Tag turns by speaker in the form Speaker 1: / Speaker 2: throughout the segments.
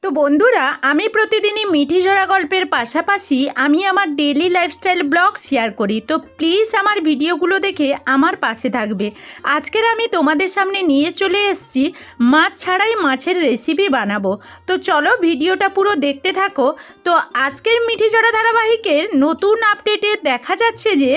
Speaker 1: তো বন্ধুরা, আমি প্রতিদিনই মিঠি ঝরা গল্পের পাশাপাশি আমি আমার ডেইলি লাইফস্টাইল ব্লগ শেয়ার করি। তো প্লিজ আমার ভিডিওগুলো দেখে আমার পাশে থাকবে। আজকের আমি তোমাদের সামনে নিয়ে চলে এসেছি মাছ ছাড়াই মাছের রেসিপি বানাবো। তো চলো ভিডিওটা পুরো দেখতে থাকো। তো আজকের মিঠি ঝরা ধারাবাহিকের নতুন আপডেটে দেখা যাচ্ছে যে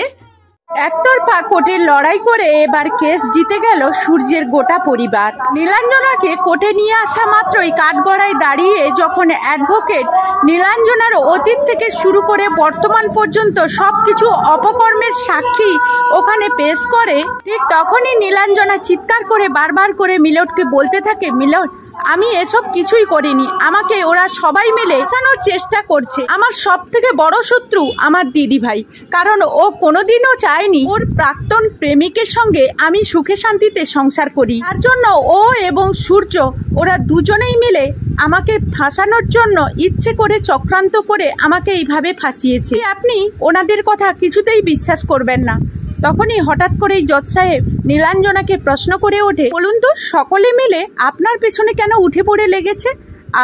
Speaker 1: একতরফা কোর্টে লড়াই করে এবার কেস জিতে গেল সূর্যের গোটা পরিবার। নীলাঞ্জনাকে কোর্টে নিয়ে আসা মাত্রই কাঠগড়ায় দাঁড়িয়ে যখন অ্যাডভোকেট নীলাঞ্জনার অতীত থেকে শুরু করে বর্তমান পর্যন্ত সবকিছু অপকর্মের সাক্ষী ওখানে পেশ করে, ঠিক তখনই নীলাঞ্জনা চিৎকার করে বারবার করে মিলটকে বলতে থাকে, মিলট আমি এসব কিছুই করিনি, আমাকে ওরা সবাই মিলে বাঁচানোর চেষ্টা করছে। আমার সব থেকে বড় শত্রু আমার দিদি ভাই, কারণ ও কোনোদিনও চায়নি ওর প্রাক্তন প্রেমিকের সঙ্গে আমি সুখে শান্তিতে সংসার করি। তার জন্য ও এবং সূর্য ওরা দুজনেই মিলে আমাকে ফাঁসানোর জন্য ইচ্ছে করে চক্রান্ত করে আমাকে এইভাবে ফাঁসিয়েছে। আপনি ওনাদের কথা কিছুতেই বিশ্বাস করবেন না। তখনই হঠাৎ করেই জজ সাহেব নীলাঞ্জনাকে প্রশ্ন করে ওঠে, বলুন তো সকলে মিলে আপনার পেছনে কেন উঠে পড়ে লেগেছে?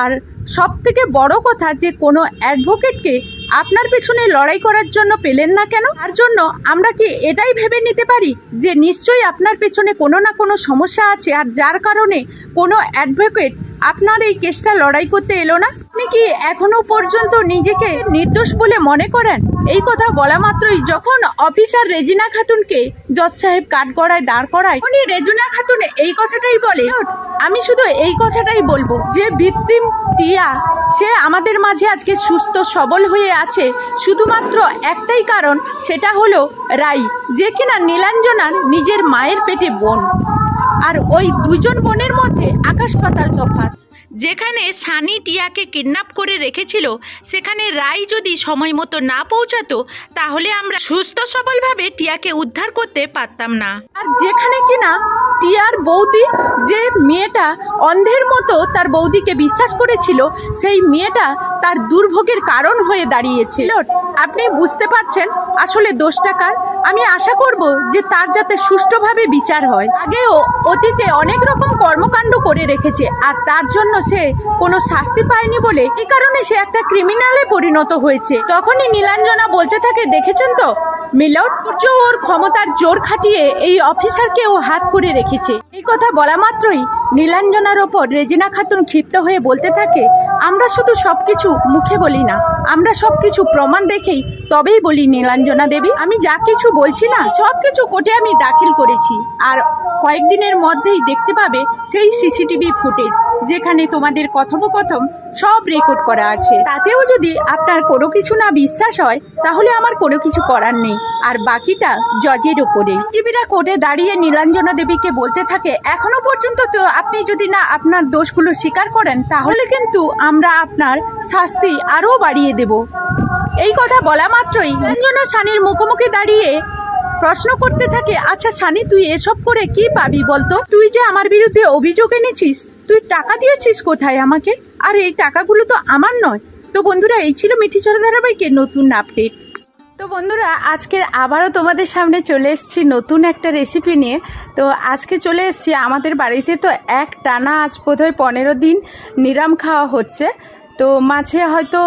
Speaker 1: আর সব থেকে বড় কথা যে কোনো অ্যাডভোকেটকে আপনার পেছনে লড়াই করার জন্য পেলেন না কেন? তার জন্য আমরা কি এটাই ভেবে নিতে পারি যে নিশ্চয়ই আপনার পেছনে কোনো না কোনো সমস্যা আছে, আর যার কারণে কোনো অ্যাডভোকেট আপনার এই কেসটা লড়াই করতে এলো না? আপনি কি এখনো পর্যন্ত নিজেকে নির্দোষ বলে মনে করেন? এই কথা বলা মাত্রই যখন অফিসার রেজিনা খাতুনকে জজ সাহেব কাঠগড়ায় দাঁড় করায়, উনি রেজিনা খাতুন এই কথাটাই বলে, আমি শুধু এই কথাটাই বলবো যে ভিকটিম টিয়া সে আমাদের মাঝে আজকে সুস্থ সবল হয়ে আছে শুধুমাত্র একটাই কারণ, সেটা হলো রাই, যে কিনা নীলাঞ্জনার নিজের মায়ের পেটে বোন। আর ওই দুজন বোনের মধ্যে আকাশ পাতাল তফাৎ। যেখানে সানি টিয়াকে কিডন্যাপ করে রেখেছিল, সেখানে রাই যদি সময় মতো না পৌঁছাতো তাহলে আমরা সুস্থ সবলভাবে টিয়াকে উদ্ধার করতে পারতাম না। আর যেখানে কিনা টিয়ার বৌদি, যে মেয়েটা অন্ধের মতো তার বৌদিকে বিশ্বাস করেছিল, সেই মেয়েটা তার দুর্ভোগের কারণ হয়ে দাঁড়িয়েছিল। আপনি বুঝতে পারছেন আসলে দোষটা কার? আমি আশা করব যে তার যাতে সুষ্ঠুভাবে বিচার হয়। আগেও অতীতে অনেক রকম কর্মকাণ্ড করে রেখেছে, আর তার জন্য সে কোনো শাস্তি পায়নি বলে এই কারণে সে একটা ক্রিমিনালে পরিণত হয়েছে। তখনই নীলাঞ্জনা বলতে থাকে, দেখেছেন তো মিলট, সূর্য ওর ক্ষমতার জোর খাটিয়ে এই অফিসারকে ও হাত করে রেখেছে। এই কথা বলা মাত্রই নীলাঞ্জনার ওপর রেজিনা খাতুন ক্ষিপ্ত হয়ে বলতে থাকে, আমরা শুধু সবকিছু মুখে বলি না, আমরা সবকিছু প্রমাণ রেখেই তবেই বলি নীলাঞ্জনা দেবী। আমি যা কিছু বলছি না সবকিছু কোর্টে আমি দাখিল করেছি, আর কয়েকদিনের মধ্যেই দেখতে পাবে সেই সিসিটিভি ফুটেজ যেখানে তোমাদের কথোপকথন সব রেকর্ড করা আছে। তাতেও যদি আপনার কোনো কিছু না বিশ্বাস হয় তাহলে আমার কোনো কিছু করার নেই, আর বাকিটা জজের উপরে। আইনজীবীরা কোর্টে দাঁড়িয়ে নীলাঞ্জনা দেবীকে বলতে থাকে, এখনো পর্যন্ত তো আপনি যদি না আপনার দোষগুলো স্বীকার করেন তাহলে কিন্তু আমরা আপনার শাস্তি আরও বাড়িয়ে দেব। এই কথা বলা মাত্রই নীলাঞ্জনা সানির মুখোমুখি দাঁড়িয়ে প্রশ্ন করতে থাকে, আচ্ছা সানি, তুই এসব করে কি পাবি বলতো? তুই যে আমার বিরুদ্ধে অভিযোগ এনেছিস, তুই টাকা দিয়েছিস কোথায় আমাকে? আর এই টাকাগুলো তো আমার নয়। তো বন্ধুরা, এই ছিল মিঠি ঝরা ধারাবাহিকের নতুন আপডেট। তো বন্ধুরা, আজকে আবারও তোমাদের সামনে চলে এসেছি নতুন একটা রেসিপি নিয়ে। তো আজকে চলে এসেছি আমাদের বাড়িতে, তো এক টানা আজ বোধহয় 15 দিন নিরাম খাওয়া হচ্ছে। তো মাঝে হয়তো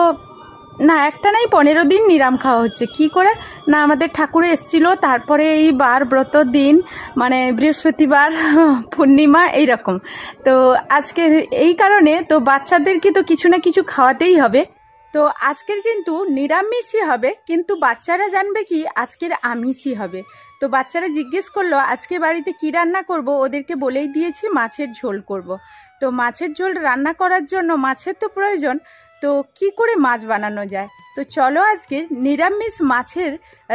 Speaker 1: না, একটা নাই 15 দিন নিরাম খাওয়া হচ্ছে। কি করে না, আমাদের ঠাকুর এসেছিল, তারপরে এই বার ব্রত দিন মানে বৃহস্পতিবার পূর্ণিমা এইরকম। তো আজকে এই কারণে তো বাচ্চাদেরকে তো কিছু না কিছু খাওয়াতেই হবে। তো আজকের কিন্তু নিরামিষই হবে, কিন্তু বাচ্চারা জানবে কি আজকের আমিষই হবে। তো বাচ্চারা জিজ্ঞেস করলো আজকে বাড়িতে কি রান্না করব, ওদেরকে বলেই দিয়েছি মাছের ঝোল করব। তো মাছের ঝোল রান্না করার জন্য মাছের তো প্রয়োজন, তো কি করে মাছ বানানো যায়? তো চলো আজকে নিরামিষ মাছের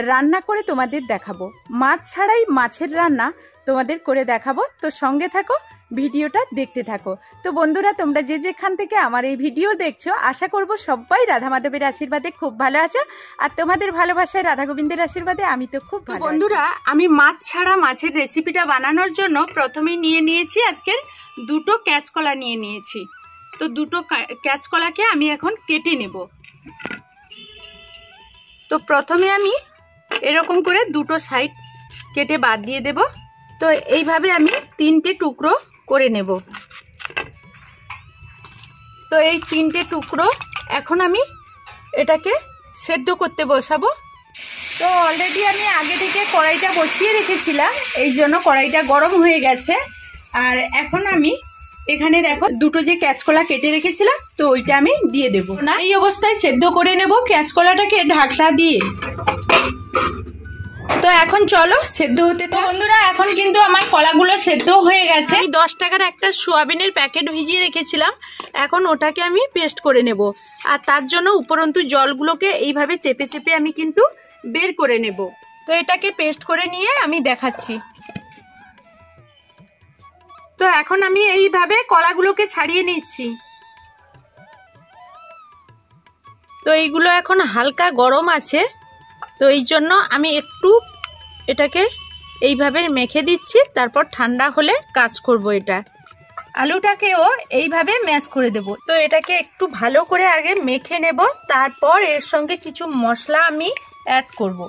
Speaker 1: রান্না করে তোমাদের দেখাবো। মাছ ছাড়াই মাছের রান্না তোমাদের করে দেখাবো। তো সঙ্গে থাকো, ভিডিওটা দেখতে থাকো। তো বন্ধুরা, তোমরা যে যেখান থেকে আমার এই ভিডিও দেখছো, আশা করব সবাই রাধা মাধবের আশীর্বাদে খুব ভালো আছো, আর তোমাদের ভালোবাসায় রাধা গোবিন্দের আশীর্বাদে আমি তো খুব ভালো। বন্ধুরা, আমি মাছ ছাড়া মাছের রেসিপিটা বানানোর জন্য প্রথমেই নিয়ে নিয়েছি আজকের 2টো কাঁচকলা নিয়ে নিয়েছি। তো 2টো কাঁচকলাকে আমি এখন কেটে নেব। তো প্রথমে আমি এরকম করে 2টো সাইড কেটে বাদ দিয়ে দেব। তো এইভাবে আমি 3টে টুকরো করে নেব। তো তো এই 3টে টুকরো এখন আমি এটাকে সেদ্ধ করতে বসাবো। তো অলরেডি আমি আগে থেকে কড়াইটা বসিয়ে রেখেছিলাম, এই জন্য কড়াইটা গরম হয়ে গেছে। আর এখন আমি এখানে দেখো দুটো যে কাঁচকলা কেটে রেখেছিলাম, তো ওইটা আমি দিয়ে দেবো না। এই অবস্থায় সেদ্ধ করে নেব কাঁচকলাটাকে ঢাকনা দিয়ে। তো এখন চলো সেদ্ধ হতে থাক। বন্ধুরা এখন কিন্তু আমার কলাগুলো সেদ্ধ হয়ে গেছে। আমি 10 টাকার একটা সোয়াবিনের প্যাকেট ভিজিয়ে রেখেছিলাম, এখন ওটাকে আমি পেস্ট করে নেব। আর তার জন্য উপরন্তু জলগুলোকে এইভাবে চেপে চেপে আমি কিন্তু বের করে নেব। তো এটাকে পেস্ট করে নিয়ে আমি দেখাচ্ছি। তো এখন আমি এইভাবে কলাগুলোকে ছাড়িয়ে নিচ্ছি। তো এইগুলো এখন হালকা গরম আছে, তো এই জন্য আমি একটু এটাকে এইভাবে মেখে দিচ্ছি, তারপর ঠান্ডা হলে কাজ করব। এটা আলুটাকেও এইভাবে ম্যাশ করে দেব। তো এটাকে একটু ভালো করে আগে মেখে নেব, তারপর এর সঙ্গে কিছু মশলা আমি অ্যাড করব।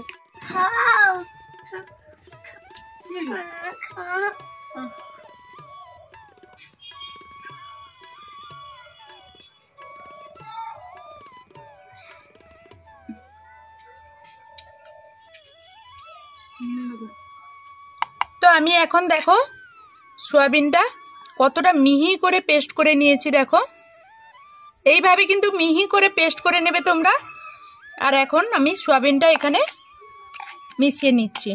Speaker 1: তো আমি এখন দেখো সয়াবিনটা কতটা মিহি করে পেস্ট করে নিয়েছি। দেখো এইভাবে কিন্তু মিহি করে পেস্ট করে নেবে তোমরা। আর এখন আমি সয়াবিনটা এখানে মিশিয়ে নিচ্ছি।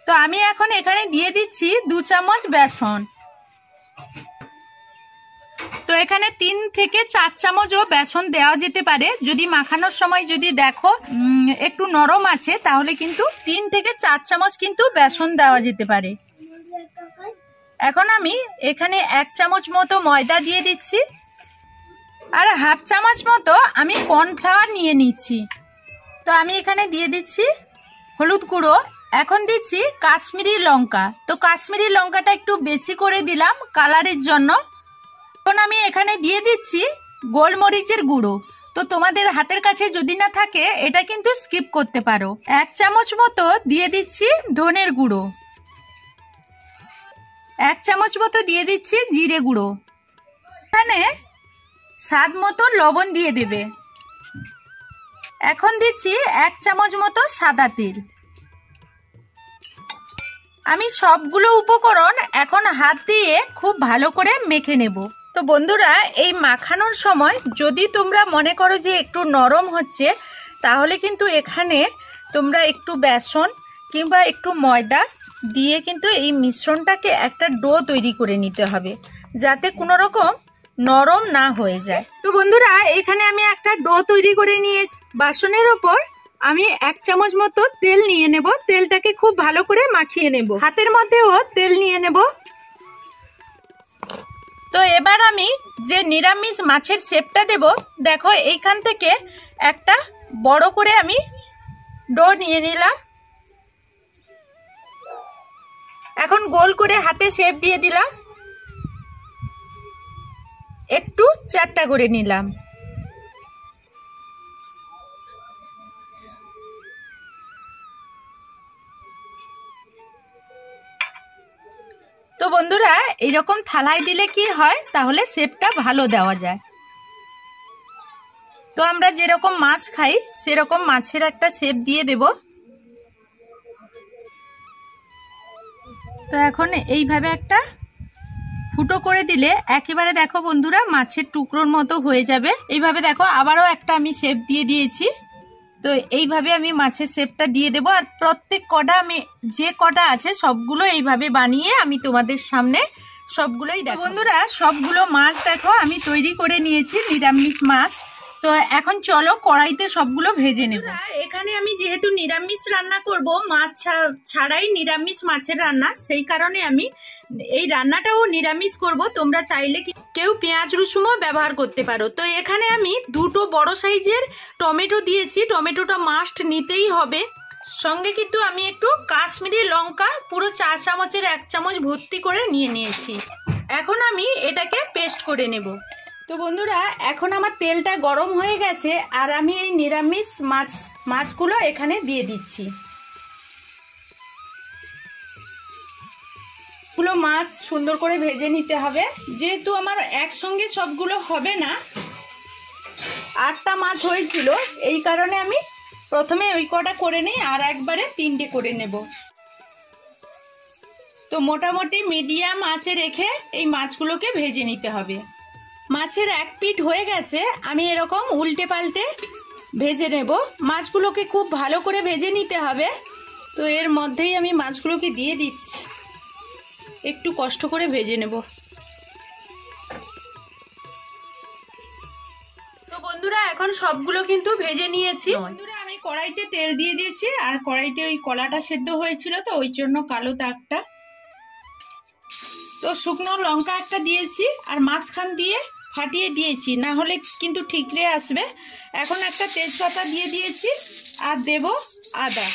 Speaker 1: তো আমি এখন এখানে দিয়ে দিচ্ছি 2 চামচ বেসন। তো এখানে 3 থেকে 4 চামচও বেসন দেওয়া যেতে পারে। যদি মাখানোর সময় যদি দেখো একটু নরম আছে, তাহলে কিন্তু 3 থেকে 4 চামচ কিন্তু বেসন দেওয়া যেতে পারে। এখন আমি এখানে 1 চামচ মতো ময়দা দিয়ে দিচ্ছি, আর হাফ চামচ মতো আমি কর্নফ্লাওয়ার নিয়ে নিচ্ছি। তো আমি এখানে দিয়ে দিচ্ছি হলুদ গুঁড়ো, এখন দিচ্ছি কাশ্মীরি লঙ্কা। তো কাশ্মীরি লঙ্কাটা একটু বেশি করে দিলাম কালারের জন্য। এখন আমি এখানে দিয়ে দিচ্ছি গোলমরিচের গুঁড়ো। তো তোমাদের হাতের কাছে যদি না থাকে এটা কিন্তু স্কিপ করতে পারো। 1 চামচ মতো দিয়ে দিচ্ছি ধনের গুঁড়ো, 1 চামচ মতো দিয়ে দিচ্ছি জিরে গুঁড়ো। এখানে স্বাদ মতো লবণ দিয়ে দেবে। এখন দিচ্ছি 1 চামচ মতো সাদা তেল। আমি সবগুলো উপকরণ এখন হাত দিয়ে খুব ভালো করে মেখে নেব। তো বন্ধুরা এই মাখানোর সময় যদি তোমরা মনে করো যে একটু নরম হচ্ছে, তাহলে কিন্তু এখানে তোমরা একটু বেসন কিংবা একটু ময়দা দিয়ে কিন্তু এই মিশ্রণটাকে একটা ডো তৈরি করে নিতে হবে, যাতে কোনো রকম নরম না হয়ে যায়। তো বন্ধুরা এখানে আমি একটা ডো তৈরি করে নিয়েছি। বাসনের ওপর আমি 1 চামচ মতো তেল নিয়ে নেব। তেলটাকে খুব ভালো করে মাখিয়ে নেব। হাতের মধ্যেও তেল নিয়ে নেব। তো এবার আমি যে নিরামিষ মাছের শেপটা দেব, দেখো এইখান থেকে একটা বড় করে আমি ডো নিয়ে নিলাম। এখন গোল করে হাতে শেপ দিয়ে দিলাম, একটু চ্যাপ্টা করে নিলাম। তো বন্ধুরা এইরকম থালায় দিলে কি হয়, তাহলে শেপটা ভালো দেওয়া যায়। তো আমরা যেরকম মাছ খাই সেরকম মাছের একটা শেপ দিয়ে দেব। তো এখন এইভাবে একটা ফুটো করে দিলে একেবারে দেখো বন্ধুরা মাছের টুকরোর মতো হয়ে যাবে। এইভাবে দেখো আবারও একটা আমি শেপ দিয়ে দিয়েছি। তো এইভাবে আমি মাছের শেপটা দিয়ে দেব। আর প্রত্যেক কটা আমি যে কটা আছে সবগুলো এইভাবে বানিয়ে আমি তোমাদের সামনে সবগুলোই দেখো। বন্ধুরা সবগুলো মাছ দেখো আমি তৈরি করে নিয়েছি, নিরামিষ মাছ। তো এখন চলো কড়াইতে সবগুলো ভেজে নেব। এখানে আমি যেহেতু নিরামিষ রান্না করব, মাছ ছাড়াই নিরামিষ মাছের রান্না, সেই কারণে আমি এই রান্নাটাও নিরামিষ করব। তোমরা চাইলে কেউ পেঁয়াজ রসুনও ব্যবহার করতে পারো। তো এখানে আমি 2টো বড় সাইজের টমেটো দিয়েছি। টমেটোটা মাস্ট নিতেই হবে। সঙ্গে কিন্তু আমি একটু কাশ্মীরি লঙ্কা পুরো 4 চামচের 1 চামচ ভর্তি করে নিয়ে নিয়েছি। এখন আমি এটাকে পেস্ট করে নেব। তো বন্ধুরা এখন আমার তেলটা গরম হয়ে গেছে, আর আমি এই নিরামিষ মাছগুলো এখানে দিয়ে দিচ্ছি। সবগুলো মাছ সুন্দর করে ভেজে নিতে হবে। যেহেতু আমার একসঙ্গে সবগুলো হবে না, 8টা মাছ হয়েছিল, এই কারণে আমি প্রথমে ওই কটা করে নিই আর একবারে 3টে করে নেব। তো মোটামুটি মিডিয়াম আঁচে রেখে এই মাছগুলোকে ভেজে নিতে হবে। মাছের এক পিঠ হয়ে গেছে, আমি এরকম উল্টে পাল্টে ভেজে নেব। মাছগুলোকে খুব ভালো করে ভেজে নিতে হবে। তো এর মধ্যেই আমি মাছগুলোকে দিয়ে দিচ্ছি, একটু কষ্ট করে ভেজে নেব। তো বন্ধুরা এখন সবগুলো কিন্তু ভেজে নিয়েছি। বন্ধুরা আমি কড়াইতে তেল দিয়ে দিয়েছি, আর কড়াইতে ওই কলাটা সেদ্ধ হয়েছিল তো ওই জন্য কালো দাগটা। তো শুকনো লঙ্কা একটা দিয়েছি আর মাঝখান দিয়ে ফাটিয়ে দিয়েছি, না হলে কিন্তু ঠিকরে আসবে। এখন একটা তেজপাতা দিয়ে দিয়েছি আর দেব আদা।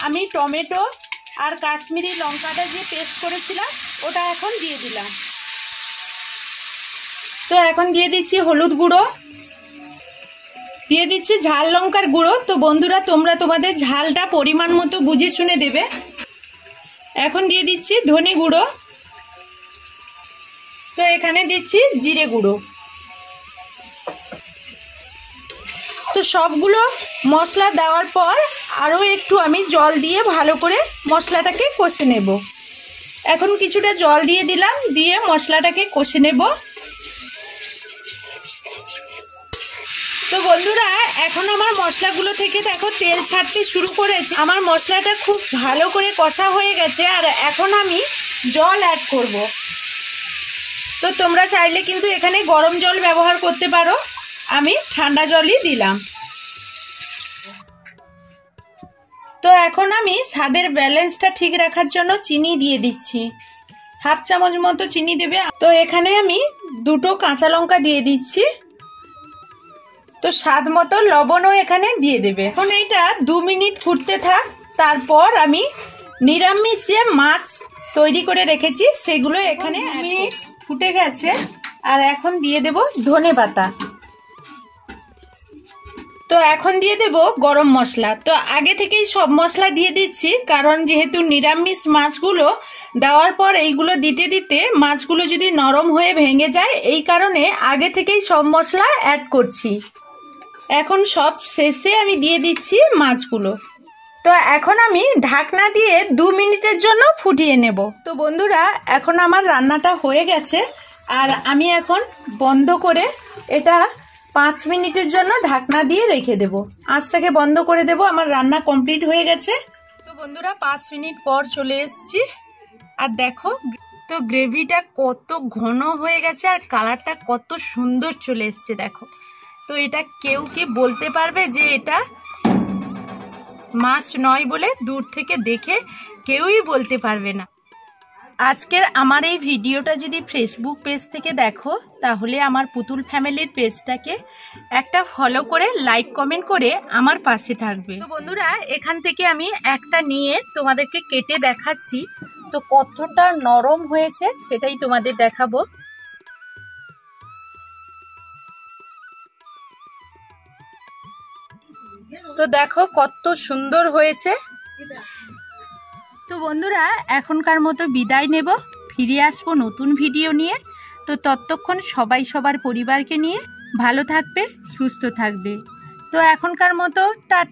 Speaker 1: আমি টমেটো আর কাশ্মীরি লঙ্কাটা যে পেস্ট করেছিলাম ওটা এখন দিয়ে দিলাম। তো এখন দিয়ে দিচ্ছি হলুদ গুঁড়ো, দিয়ে দিচ্ছি ঝাল লঙ্কার গুঁড়ো। তো বন্ধুরা তোমরা তোমাদের ঝালটা পরিমাণ মতো বুঝে শুনে দেবে। এখন দিয়ে দিচ্ছি ধনে গুঁড়ো। তো এখানে দিচ্ছি জিরে গুঁড়ো। তো সবগুলো মশলা দেওয়ার পর আরও একটু আমি জল দিয়ে ভালো করে মশলাটাকে কষে নেব। এখন কিছুটা জল দিয়ে দিলাম, দিয়ে মশলাটাকে কষে নেব। তো বন্ধুরা এখন আমার মশলাগুলো থেকে দেখো তেল ছাড়তে শুরু করেছে। আমার মশলাটা খুব ভালো করে কষা হয়ে গেছে, আর এখন আমি জল অ্যাড করব। তো তোমরা চাইলে কিন্তু এখানে গরম জল ব্যবহার করতে পারো, আমি ঠান্ডা জলই দিলাম। তো এখন আমি স্বাদের ব্যালেন্সটা ঠিক রাখার জন্য চিনি দিয়ে দিচ্ছি, 1/2 চামচ মতো চিনি দেবে। তো এখানে আমি 2টো কাঁচা লঙ্কা দিয়ে দিচ্ছি। তো স্বাদ মতো লবণও এখানে দিয়ে দেবে। এখন এইটা 2 মিনিট ফুটতে থাক। তারপর আমি নিরামিষ যে মাছ তৈরি করে রেখেছি সেগুলো এখানে 2 মিনিট ফুটে গেছে, আর এখন দিয়ে দেব ধনেপাতা। তো এখন দিয়ে দেব গরম মশলা। তো আগে থেকেই সব মশলা দিয়ে দিচ্ছি, কারণ যেহেতু নিরামিষ মাছগুলো দেওয়ার পর এইগুলো দিতে দিতে মাছগুলো যদি নরম হয়ে ভেঙে যায়, এই কারণে আগে থেকেই সব মশলা অ্যাড করছি। এখন সব শেষে আমি দিয়ে দিচ্ছি মাছগুলো। তো এখন আমি ঢাকনা দিয়ে 2 মিনিটের জন্য ফুটিয়ে নেব। তো বন্ধুরা এখন আমার রান্নাটা হয়ে গেছে, আর আমি এখন বন্ধ করে এটা 5 মিনিটের জন্য ঢাকনা দিয়ে রেখে দেব। আঁচটাকে বন্ধ করে দেব। আমার রান্না কমপ্লিট হয়ে গেছে। তো বন্ধুরা 5 মিনিট পর চলে এসেছি, আর দেখো তো গ্রেভিটা কত ঘন হয়ে গেছে, আর কালারটা কত সুন্দর চলে এসছে দেখো। তো এটা কেউ কি বলতে পারবে যে এটা মাছ নয় বলে? দূর থেকে দেখে কেউই বলতে পারবে না। আজকের আমার এই ভিডিওটা যদি ফেসবুক পেজ থেকে দেখো, তাহলে আমার পুতুল ফ্যামিলির পেজটাকে একটা ফলো করে লাইক কমেন্ট করে আমার পাশে থাকবে। তো বন্ধুরা এখান থেকে আমি একটা নিয়ে তোমাদেরকে কেটে দেখাচ্ছি। তো কতটা নরম হয়েছে সেটাই তোমাদের দেখাবো। তো দেখো কত সুন্দর হয়েছে। তো বন্ধুরা এখনকার মতো বিদায় নেব, ফিরে আসবো নতুন ভিডিও নিয়ে। তো ততক্ষণ সবাই সবার পরিবারকে নিয়ে ভালো থাকবে, সুস্থ থাকবে। তো এখনকার মতো টাটা।